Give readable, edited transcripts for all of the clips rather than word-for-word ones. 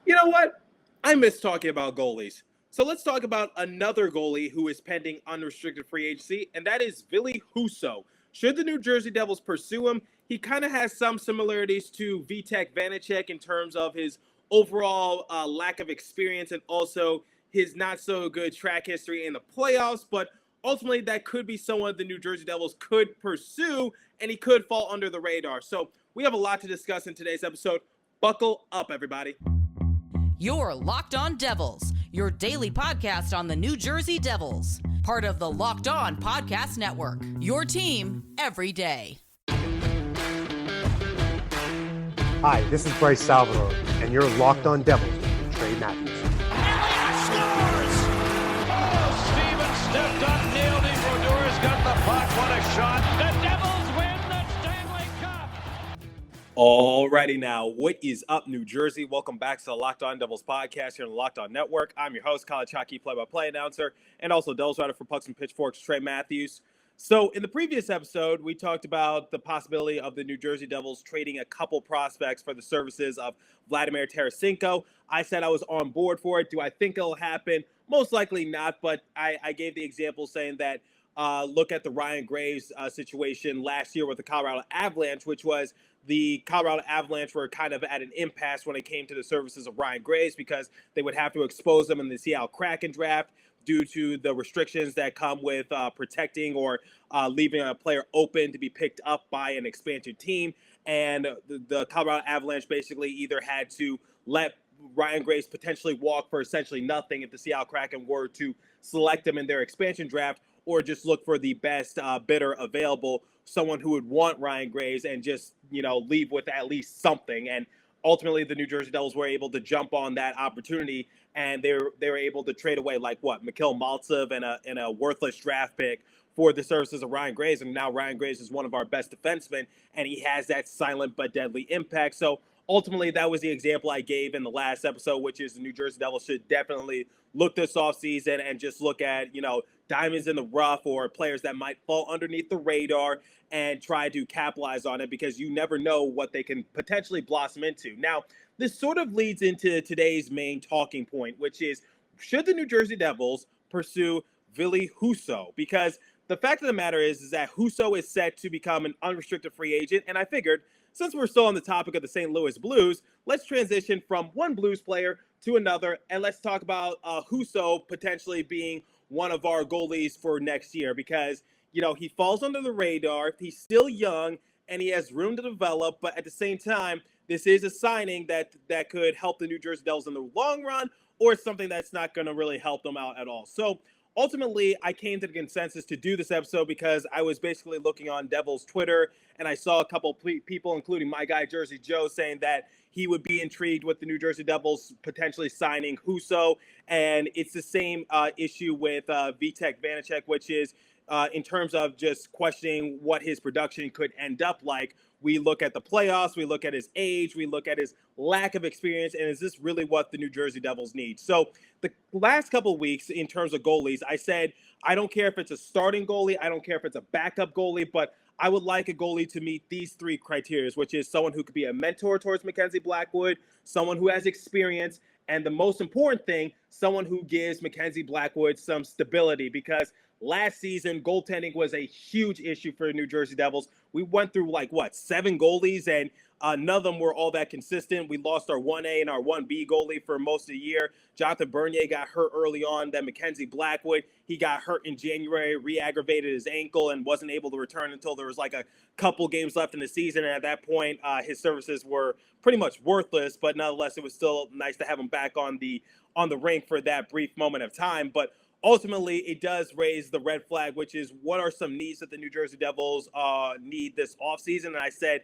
You know what? I miss talking about goalies. So let's talk about another goalie who is pending unrestricted free agency, and that is Ville Husso. Should the New Jersey Devils pursue him? He kind of has some similarities to Vitek Vanacek in terms of his overall lack of experience and also his not so good track history in the playoffs. But ultimately, that could be someone the New Jersey Devils could pursue, and he could fall under the radar. So we have a lot to discuss in today's episode. Buckle up, everybody. You're Locked On Devils, your daily podcast on the New Jersey Devils. Part of the Locked On Podcast Network, your team every day. Hi, this is Bryce Salvador, and you're Locked On Devils with Trey Matthews. Elliott scores! Oh, Steven stepped up, nailed it. Brodor's got the puck. What a shot. The Devils win the Stanley Cup. Alrighty now, what is up, New Jersey? Welcome back to the Locked On Devils podcast here on the Locked On Network. I'm your host, college hockey play-by-play announcer, and also Devils writer for Pucks and Pitchforks, Trey Matthews. So in the previous episode, we talked about the possibility of the New Jersey Devils trading a couple prospects for the services of Vladimir Tarasenko. I said I was on board for it. Do I think it'll happen? Most likely not, but I gave the example saying that look at the Ryan Graves situation last year with the Colorado Avalanche, which was the Colorado Avalanche were kind of at an impasse when it came to the services of Ryan Graves because they would have to expose them in the Seattle Kraken draft due to the restrictions that come with protecting or leaving a player open to be picked up by an expansion team. And the Colorado Avalanche basically either had to let Ryan Graves potentially walk for essentially nothing if the Seattle Kraken were to select him in their expansion draft, or just look for the best bidder available, someone who would want Ryan Graves and just, leave with at least something. And ultimately, the New Jersey Devils were able to jump on that opportunity, and they were able to trade away Mikhail Maltsev and a worthless draft pick for the services of Ryan Graves. And now Ryan Graves is one of our best defensemen, and he has that silent but deadly impact. So ultimately, that was the example I gave in the last episode, which is the New Jersey Devils should definitely look this offseason and just look at, diamonds in the rough or players that might fall underneath the radar and try to capitalize on it, because you never know what they can potentially blossom into. Now, this sort of leads into today's main talking point, which is, should the New Jersey Devils pursue Ville Husso? Because the fact of the matter is that Husso is set to become an unrestricted free agent, and I figured, since we're still on the topic of the St. Louis Blues, let's transition from one Blues player to another, and let's talk about Husso potentially being one of our goalies for next year, because, he falls under the radar. He's still young, and he has room to develop, but at the same time, this is a signing that could help the New Jersey Devils in the long run, or something that's not going to really help them out at all. So ultimately, I came to the consensus to do this episode because I was basically looking on Devils Twitter, and I saw a couple people, including my guy Jersey Joe, saying that he would be intrigued with the New Jersey Devils potentially signing Husso. And it's the same issue with Vitek Vanacek, which is in terms of just questioning what his production could end up like. We look at the playoffs, we look at his age, we look at his lack of experience, and is this really what the New Jersey Devils need? So the last couple of weeks, in terms of goalies, I said, I don't care if it's a starting goalie, I don't care if it's a backup goalie, but I would like a goalie to meet these three criteria, which is someone who could be a mentor towards Mackenzie Blackwood, someone who has experience, and the most important thing, someone who gives Mackenzie Blackwood some stability, because last season, goaltending was a huge issue for the New Jersey Devils. We went through 7 goalies, and none of them were all that consistent. We lost our 1A and our 1B goalie for most of the year. Jonathan Bernier got hurt early on. Then Mackenzie Blackwood, he got hurt in January, re-aggravated his ankle, and wasn't able to return until there was a couple games left in the season. And at that point, his services were pretty much worthless. But nonetheless, it was still nice to have him back on the rink for that brief moment of time. But ultimately, it does raise the red flag, which is what are some needs that the New Jersey Devils need this offseason? And I said,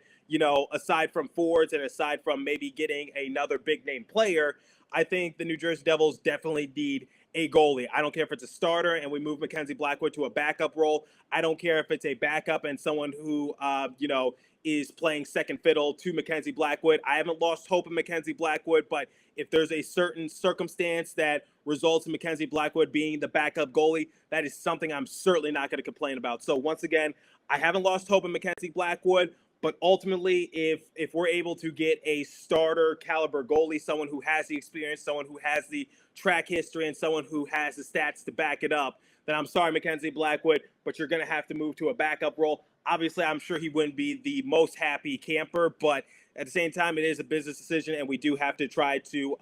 aside from forwards and aside from maybe getting another big-name player, I think the New Jersey Devils definitely need a goalie. I don't care if it's a starter and we move Mackenzie Blackwood to a backup role. I don't care if it's a backup and someone who, is playing second fiddle to Mackenzie Blackwood. I haven't lost hope in Mackenzie Blackwood, but if there's a certain circumstance that results in Mackenzie Blackwood being the backup goalie, that is something I'm certainly not going to complain about. So once again, I haven't lost hope in Mackenzie Blackwood, But ultimately, if we're able to get a starter caliber goalie, someone who has the experience, someone who has the track history, and someone who has the stats to back it up, then I'm sorry, Mackenzie Blackwood, but you're going to have to move to a backup role. Obviously, I'm sure he wouldn't be the most happy camper, but at the same time, it is a business decision, and we do have to try to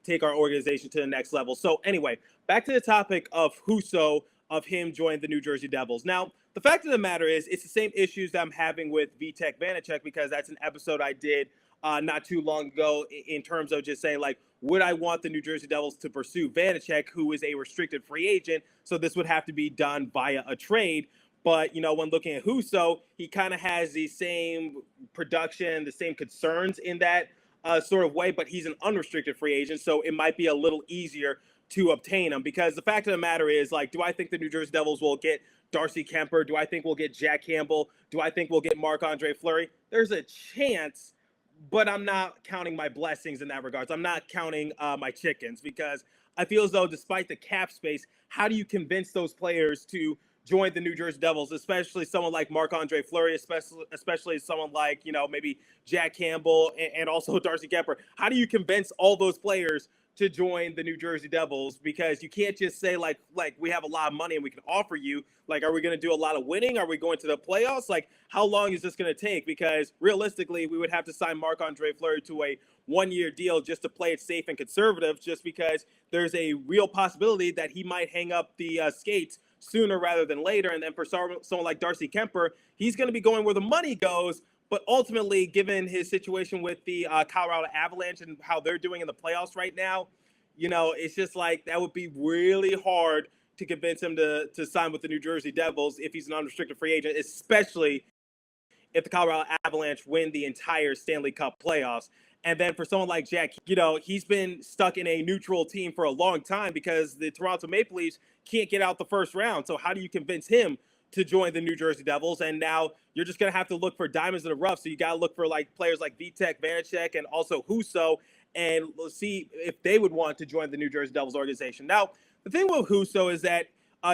take our organization to the next level. So anyway, back to the topic of Husso, of him joining the New Jersey Devils. Now, the fact of the matter is, it's the same issues that I'm having with Vitek Vanacek, because that's an episode I did not too long ago in terms of just saying, like, would I want the New Jersey Devils to pursue Vanacek, who is a restricted free agent? So this would have to be done via a trade. But, you know, when looking at Husso, he kind of has the same production, the same concerns in that sort of way, but he's an unrestricted free agent, so it might be a little easier to obtain him. Because the fact of the matter is, like, do I think the New Jersey Devils will get Darcy Kemper? Do I think we'll get Jack Campbell? Do I think we'll get Marc-Andre Fleury? There's a chance, but I'm not counting my blessings in that regards. I'm not counting my chickens, because I feel as though despite the cap space, how do you convince those players to join the New Jersey Devils, especially someone like Marc-Andre Fleury, especially someone like, you know, maybe Jack Campbell and also Darcy Kemper? How do you convince all those players to join the New Jersey Devils? Because you can't just say like we have a lot of money and we can offer you. Like, are we going to do a lot of winning? Are we going to the playoffs? Like, how long is this going to take? Because realistically, we would have to sign Marc-Andre Fleury to a one-year deal just to play it safe and conservative, just because there's a real possibility that he might hang up the skates sooner rather than later. And then for someone like Darcy Kemper, he's going to be going where the money goes. But ultimately, given his situation with the Colorado Avalanche and how they're doing in the playoffs right now, you know, it's just like that would be really hard to convince him to sign with the New Jersey Devils if he's an unrestricted free agent, especially if the Colorado Avalanche win the entire Stanley Cup playoffs. And then for someone like Jack, you know, he's been stuck in a neutral team for a long time because the Toronto Maple Leafs can't get out the first round. So how do you convince him to join the New Jersey Devils? And now you're just going to have to look for diamonds in the rough. So you got to look for like players like Vitek Vanacek and also Husso, and let's see if they would want to join the New Jersey Devils organization. Now, the thing with Husso is that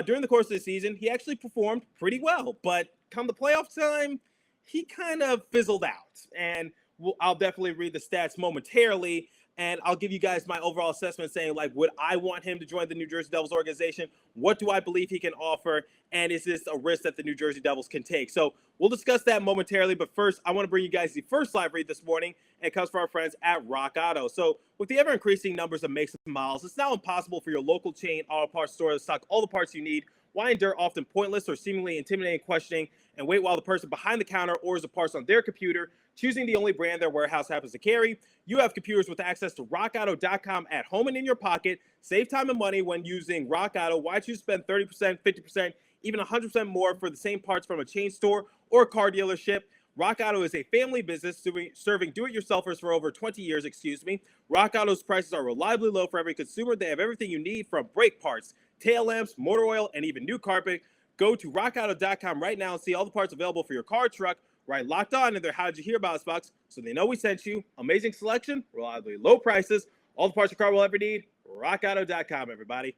during the course of the season, he actually performed pretty well. But come the playoff time, he kind of fizzled out. And I'll definitely read the stats momentarily, and I'll give you guys my overall assessment saying, like, would I want him to join the New Jersey Devils organization? What do I believe he can offer? And is this a risk that the New Jersey Devils can take? So we'll discuss that momentarily. But first, I want to bring you guys the first live read this morning. And it comes from our friends at Rock Auto. So with the ever-increasing numbers of makes and models, it's now impossible for your local chain auto parts store to stock all the parts you need. Why endure often pointless or seemingly intimidating questioning and wait while the person behind the counter orders the parts on their computer, choosing the only brand their warehouse happens to carry? You have computers with access to rockauto.com at home and in your pocket. Save time and money when using Rock Auto. Why choose to spend 30%, 50%, even 100% more for the same parts from a chain store or car dealership? Rock Auto is a family business serving do-it-yourselfers for over 20 years, Rock Auto's prices are reliably low for every consumer. They have everything you need, from brake parts, tail lamps, motor oil, and even new carpet. Go to rockauto.com right now and see all the parts available for your car, truck. Right, Locked On in their How Did You Hear About Us box, so they know we sent you. Amazing selection, reliably low prices, all the parts your car will ever need. rockauto.com, everybody.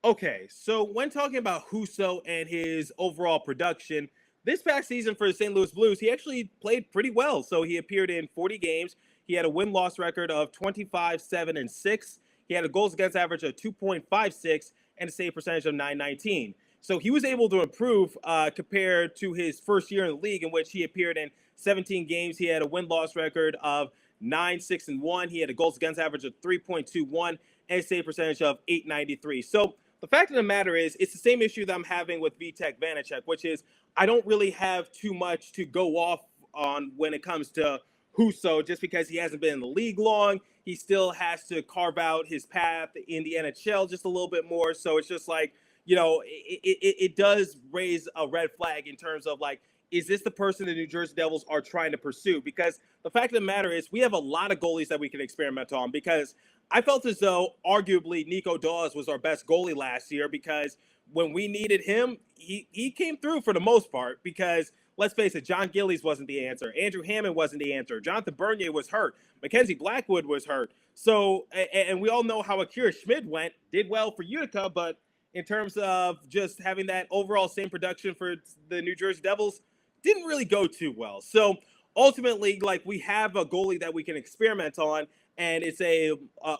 Okay, so when talking about Husso and his overall production, this past season for the St. Louis Blues, he actually played pretty well. So he appeared in 40 games. He had a win-loss record of 25-7-6. He had a goals against average of 2.56 and a save percentage of .919. So he was able to improve compared to his first year in the league, in which he appeared in 17 games. He had a win-loss record of 9-6-1. He had a goals against average of 3.21 and a save percentage of .893. So the fact of the matter is, it's the same issue that I'm having with Vitek Vanacek, which is I don't really have too much to go off on when it comes to Husso, just because he hasn't been in the league long. He still has to carve out his path in the NHL just a little bit more. So it's just like, you know, it does raise a red flag in terms of, like, is this the person the New Jersey Devils are trying to pursue? Because the fact of the matter is, we have a lot of goalies that we can experiment on, because I felt as though arguably Nico Dawes was our best goalie last year, because when we needed him, he came through for the most part. Because let's face it, John Gillies wasn't the answer. Andrew Hammond wasn't the answer. Jonathan Bernier was hurt. Mackenzie Blackwood was hurt. So, and we all know how Akira Schmid did well for Utica, but in terms of just having that overall same production for the New Jersey Devils didn't really go too well. So ultimately, like, we have a goalie that we can experiment on, and it's a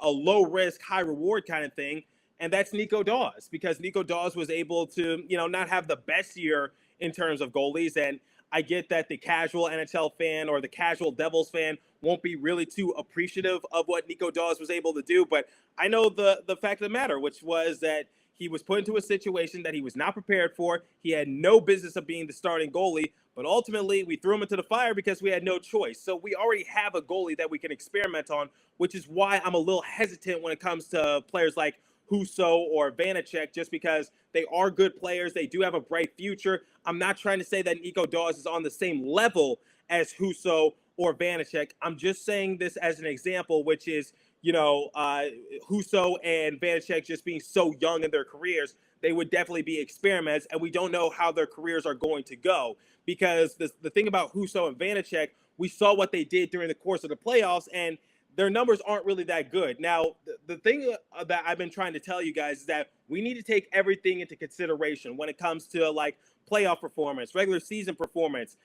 low risk, high reward kind of thing. And that's Nico Daws, because Nico Daws was able to, not have the best year in terms of goalies. And I get that the casual NHL fan or the casual Devils fan won't be really too appreciative of what Nico Daws was able to do. But I know the fact of the matter, which was that he was put into a situation that he was not prepared for. He had no business of being the starting goalie, but ultimately we threw him into the fire because we had no choice. So we already have a goalie that we can experiment on, which is why I'm a little hesitant when it comes to players like Husso or Vanacek, just because they are good players. They do have a bright future. I'm not trying to say that Nico Daws is on the same level as Husso or Vanacek. I'm just saying this as an example, which is, Husso and Vanacek just being so young in their careers, they would definitely be experiments, and we don't know how their careers are going to go. Because the thing about Husso and Vanacek, we saw what they did during the course of the playoffs, and their numbers aren't really that good. Now, the thing that I've been trying to tell you guys is that we need to take everything into consideration when it comes to, like, playoff performance, regular season performance,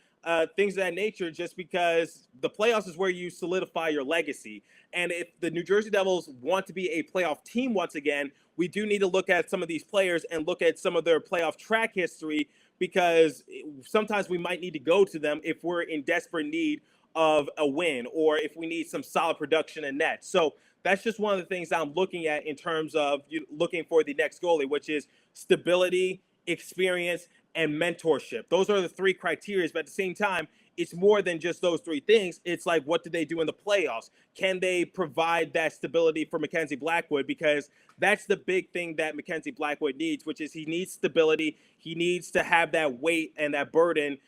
things of that nature, just because the playoffs is where you solidify your legacy. And if the New Jersey Devils want to be a playoff team once again, we do need to look at some of these players and look at some of their playoff track history, because sometimes we might need to go to them if we're in desperate need of a win, or if we need some solid production in net. So that's just one of the things I'm looking at in terms of looking for the next goalie, which is stability, experience, and mentorship. Those are the three criteria, but at the same time, it's more than just those three things. It's like, what did they do in the playoffs? Can they provide that stability for Mackenzie Blackwood? Because that's the big thing that Mackenzie Blackwood needs, which is he needs stability. He needs to have that weight and that burden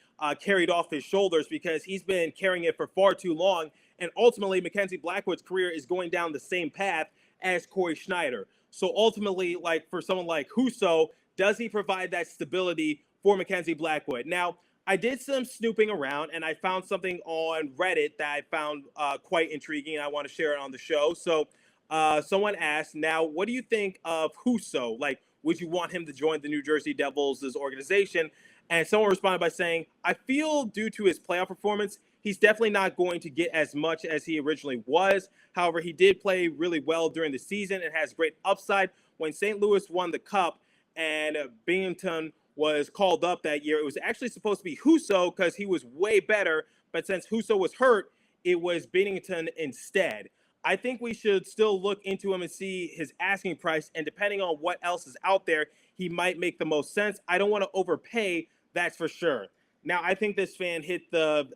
carried off his shoulders, because he's been carrying it for far too long. And ultimately, Mackenzie Blackwood's career is going down the same path as Corey Schneider. So ultimately, like, for someone like Husso, does he provide that stability for Mackenzie Blackwood? Now, I did some snooping around, and I found something on Reddit that I found quite intriguing, and I want to share it on the show. So someone asked, now, what do you think of Husso? Like, would you want him to join the New Jersey Devils' organization? And someone responded by saying, I feel due to his playoff performance, he's definitely not going to get as much as he originally was. However, he did play really well during the season and has great upside. When St. Louis won the Cup and Binghamton was called up that year, it was actually supposed to be Husso because he was way better. But since Husso was hurt, it was Binghamton instead. I think we should still look into him and see his asking price. And depending on what else is out there, he might make the most sense. I don't want to overpay, that's for sure. Now, I think this fan hit the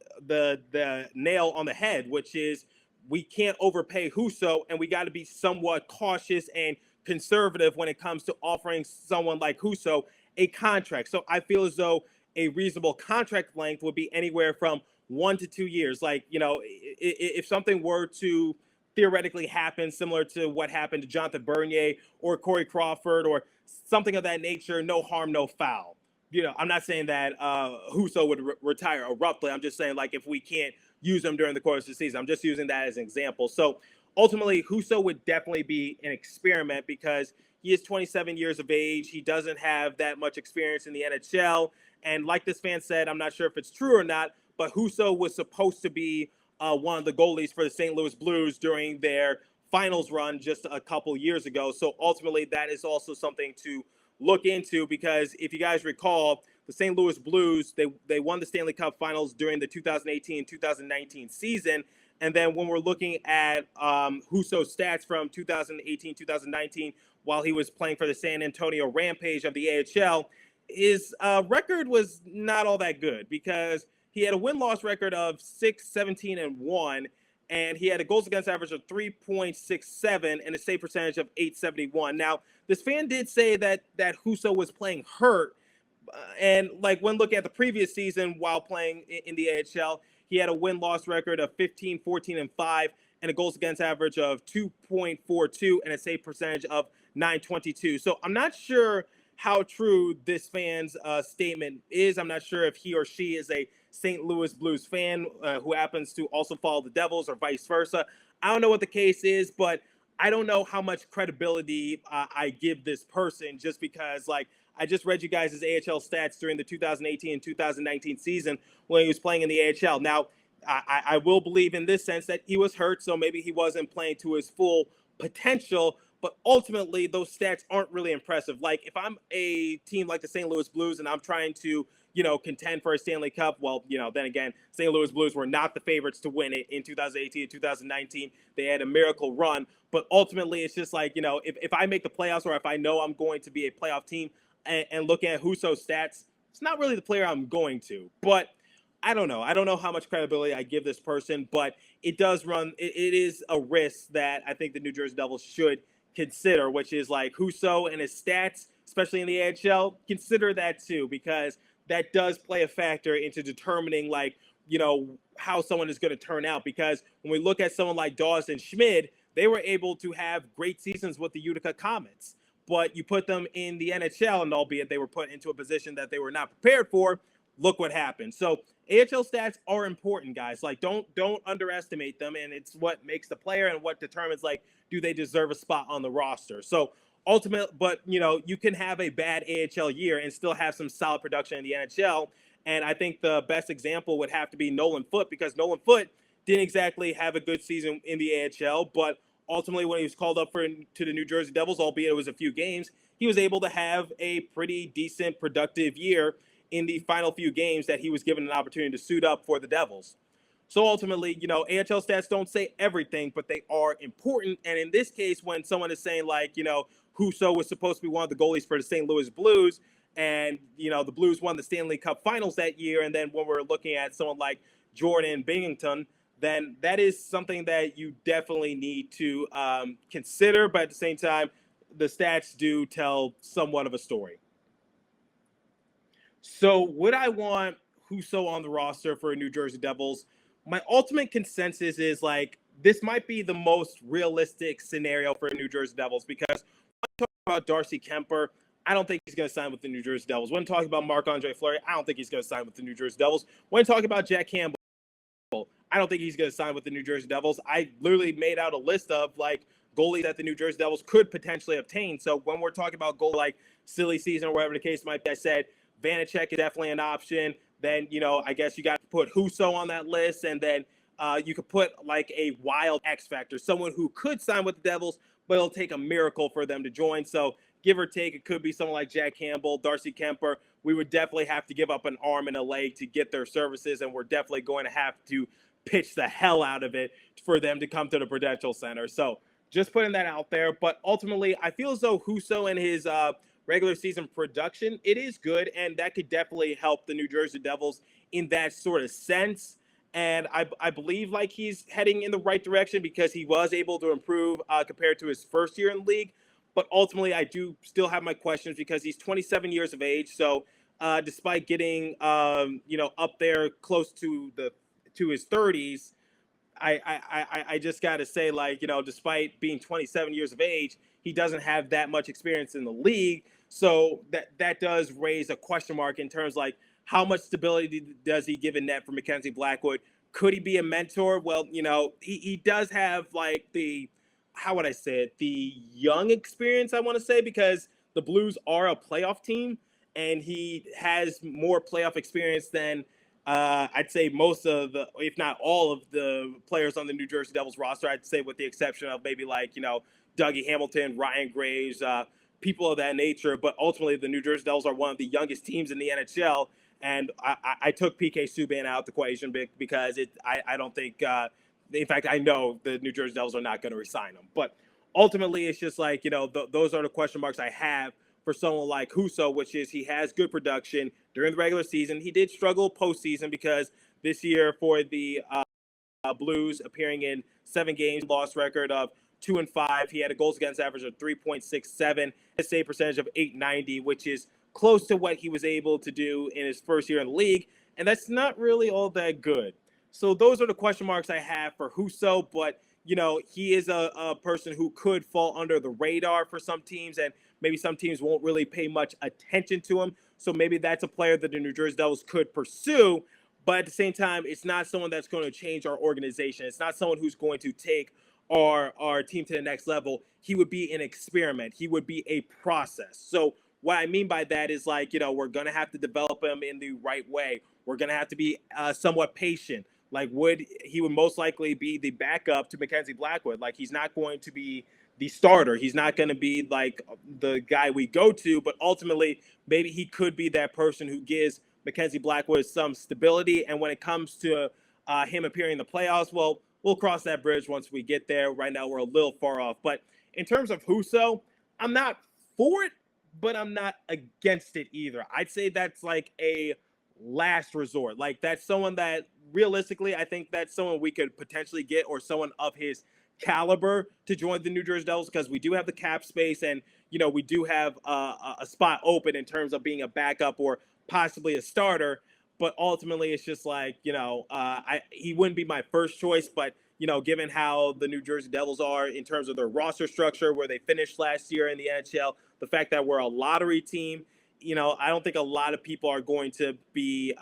nail on the head, which is we can't overpay Husso, and we got to be somewhat cautious and conservative when it comes to offering someone like Husso a contract. So I feel as though a reasonable contract length would be anywhere from 1 to 2 years. Like, if something were to theoretically happen, similar to what happened to Jonathan Bernier or Corey Crawford or something of that nature, no harm, no foul. I'm not saying that Husso would retire abruptly. I'm just saying, like, if we can't use him during the course of the season, I'm just using that as an example. So ultimately, Husso would definitely be an experiment because he is 27 years of age. He doesn't have that much experience in the NHL. And like this fan said, I'm not sure if it's true or not, but Husso was supposed to be one of the goalies for the St. Louis Blues during their finals run just a couple years ago. So ultimately, that is also something to look into, because if you guys recall, the St. Louis Blues, they won the Stanley Cup Finals during the 2018-2019 season. And then when we're looking at Husso's stats from 2018-2019, while he was playing for the San Antonio Rampage of the AHL, his record was not all that good, because he had a win-loss record of 6-17-1, and he had a goals against average of 3.67 and a save percentage of 871. Now, this fan did say that Husso was playing hurt, and like when looking at the previous season while playing in the AHL, he had a win-loss record of 15, 14, and 5, and a goals against average of 2.42 and a save percentage of 922. So I'm not sure how true this fan's statement is. I'm not sure if he or she is a St. Louis Blues fan who happens to also follow the Devils, or vice versa. I don't know what the case is, but I don't know how much credibility I give this person just because, like, I just read you guys' his AHL stats during the 2018 and 2019 season when he was playing in the AHL. Now, I will believe in this sense that he was hurt, so maybe he wasn't playing to his full potential, but ultimately those stats aren't really impressive. Like, if I'm a team like the St. Louis Blues and I'm trying to, contend for a Stanley Cup, well, then again, St. Louis Blues were not the favorites to win it in 2018 and 2019. They had a miracle run, but ultimately it's just like, if I make the playoffs or if I know I'm going to be a playoff team and look at Husso's stats, it's not really the player I'm going to. But I don't know. I don't know how much credibility I give this person, but it does run. It is a risk that I think the New Jersey Devils should consider, which is like Husso and his stats, especially in the AHL. Consider that too, because that does play a factor into determining, like, how someone is going to turn out. Because when we look at someone like Dawson Schmid, they were able to have great seasons with the Utica Comets. But you put them in the NHL, and albeit they were put into a position that they were not prepared for, look what happened. So AHL stats are important, guys. Like, don't underestimate them, and it's what makes the player and what determines, like, do they deserve a spot on the roster. So but you can have a bad AHL year and still have some solid production in the NHL. And I think the best example would have to be Nolan Foote, because Nolan Foote didn't exactly have a good season in the AHL, but ultimately when he was called up to the New Jersey Devils, albeit it was a few games, he was able to have a pretty decent, productive year in the final few games that he was given an opportunity to suit up for the Devils. So ultimately, AHL stats don't say everything, but they are important. And in this case, when someone is saying, like, Husso was supposed to be one of the goalies for the St. Louis Blues, and, the Blues won the Stanley Cup Finals that year, and then when we're looking at someone like Jordan Binghamton, then that is something that you definitely need to consider. But at the same time, the stats do tell somewhat of a story. So would I want Husso on the roster for New Jersey Devils? My ultimate consensus is, like, this might be the most realistic scenario for New Jersey Devils, because when I talk about Darcy Kemper, I don't think he's going to sign with the New Jersey Devils. When talking about Marc-Andre Fleury, I don't think he's going to sign with the New Jersey Devils. When talking about Jack Campbell, I don't think he's going to sign with the New Jersey Devils. I literally made out a list of, like, goalies that the New Jersey Devils could potentially obtain. So when we're talking about goal, like, silly season or whatever the case might be, I said Vanacek is definitely an option. Then, I guess you got to put Husso on that list. And then you could put, like, a wild X factor, someone who could sign with the Devils, but it'll take a miracle for them to join. So give or take, it could be someone like Jack Campbell, Darcy Kemper. We would definitely have to give up an arm and a leg to get their services, and we're definitely going to have to pitch the hell out of it for them to come to the Prudential Center. So just putting that out there. But ultimately, I feel as though Husso and his regular season production, it is good, and that could definitely help the New Jersey Devils in that sort of sense. And I believe, like, he's heading in the right direction because he was able to improve compared to his first year in the league. But ultimately, I do still have my questions because he's 27 years of age. So despite getting, up there close to his 30s, I just got to say, like, despite being 27 years of age, he doesn't have that much experience in the league. So that does raise a question mark in terms, like, how much stability does he give in net for Mackenzie Blackwood? Could he be a mentor? Well, he does have, like, how would I say it? The young experience, I want to say, because the Blues are a playoff team, and he has more playoff experience than I'd say most of the, if not all of the players on the New Jersey Devils roster. I'd say with the exception of maybe, like, Dougie Hamilton, Ryan Graves, people of that nature. But ultimately, the New Jersey Devils are one of the youngest teams in the NHL. And I took PK Subban out the equation because I don't think in fact, I know the New Jersey Devils are not going to resign him. But ultimately, it's just like, those are the question marks I have for someone like Husso, which is he has good production during the regular season. He did struggle postseason because this year for the Blues, appearing in 7 games, lost record of 2-5. He had a goals against average of 3.67, a save percentage of .890, which is close to what he was able to do in his first year in the league. And that's not really all that good. So those are the question marks I have for Husso, but, he is a person who could fall under the radar for some teams, and maybe some teams won't really pay much attention to him. So maybe that's a player that the New Jersey Devils could pursue, but at the same time, it's not someone that's going to change our organization. It's not someone who's going to take our team to the next level, he would be an experiment. He would be a process. So what I mean by that is like, we're going to have to develop him in the right way. We're going to have to be somewhat patient. Like he would most likely be the backup to Mackenzie Blackwood. Like he's not going to be the starter. He's not going to be like the guy we go to, but ultimately maybe he could be that person who gives Mackenzie Blackwood some stability. And when it comes to him appearing in the playoffs, well, we'll cross that bridge once we get there. Right now we're a little far off. But in terms of Husso, I'm not for it, but I'm not against it either. I'd say that's like a last resort. Like that's someone that realistically, I think that's someone we could potentially get, or someone of his caliber to join the New Jersey Devils, because we do have the cap space, and we do have a spot open in terms of being a backup or possibly a starter. But ultimately, it's just like he wouldn't be my first choice. But given how the New Jersey Devils are in terms of their roster structure, where they finished last year in the NHL, the fact that we're a lottery team, I don't think a lot of people are going to be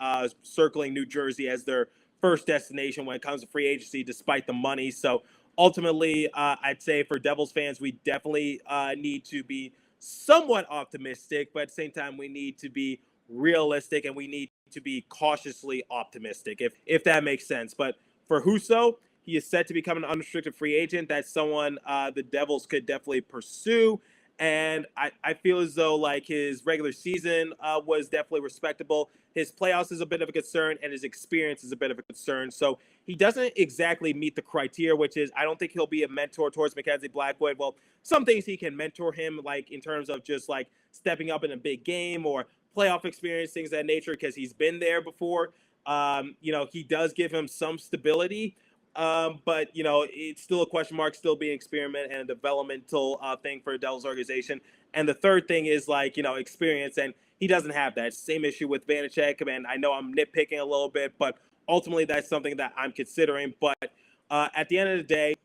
circling New Jersey as their first destination when it comes to free agency, despite the money. So ultimately, I'd say for Devils fans, we definitely need to be somewhat optimistic, but at the same time, we need to be realistic and we need to be cautiously optimistic, if that makes sense. But for Husso, he is set to become an unrestricted free agent. That's someone the Devils could definitely pursue. And I feel as though like his regular season was definitely respectable. His playoffs is a bit of a concern, and his experience is a bit of a concern. So he doesn't exactly meet the criteria, which is I don't think he'll be a mentor towards Mackenzie Blackwood. Well, some things he can mentor him, like in terms of just like stepping up in a big game or playoff experience, things of that nature, because he's been there before. He does give him some stability. But it's still a question mark, still being an experiment and a developmental thing for the Devils organization. And the third thing is like, experience, and he doesn't have that. Same issue with Vanacek. And I know I'm nitpicking a little bit, but ultimately that's something that I'm considering. But at the end of the day,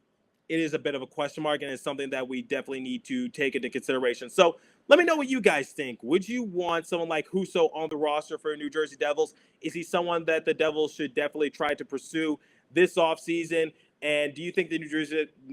it is a bit of a question mark, and it's something that we definitely need to take into consideration. So let me know what you guys think. Would you want someone like Husso on the roster for New Jersey Devils? Is he someone that the Devils should definitely try to pursue this offseason? And do you think the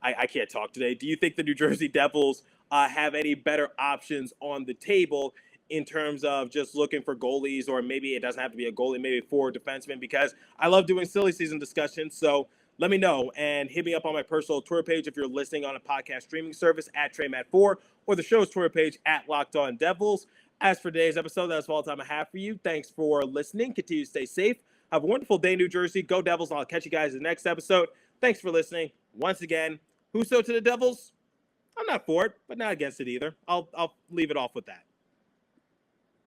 I can't talk today. Do you think the New Jersey Devils have any better options on the table in terms of just looking for goalies, or maybe it doesn't have to be a goalie, maybe 4 defensemen? Because I love doing silly season discussions. So let me know and hit me up on my personal Twitter page if you're listening on a podcast streaming service at TreyMatt4, or the show's Twitter page at Locked On Devils. As for today's episode, that's all the time I have for you. Thanks for listening. Continue to stay safe. Have a wonderful day, New Jersey. Go Devils, and I'll catch you guys in the next episode. Thanks for listening. Once again, Husso to the Devils? I'm not for it, but not against it either. I'll leave it off with that.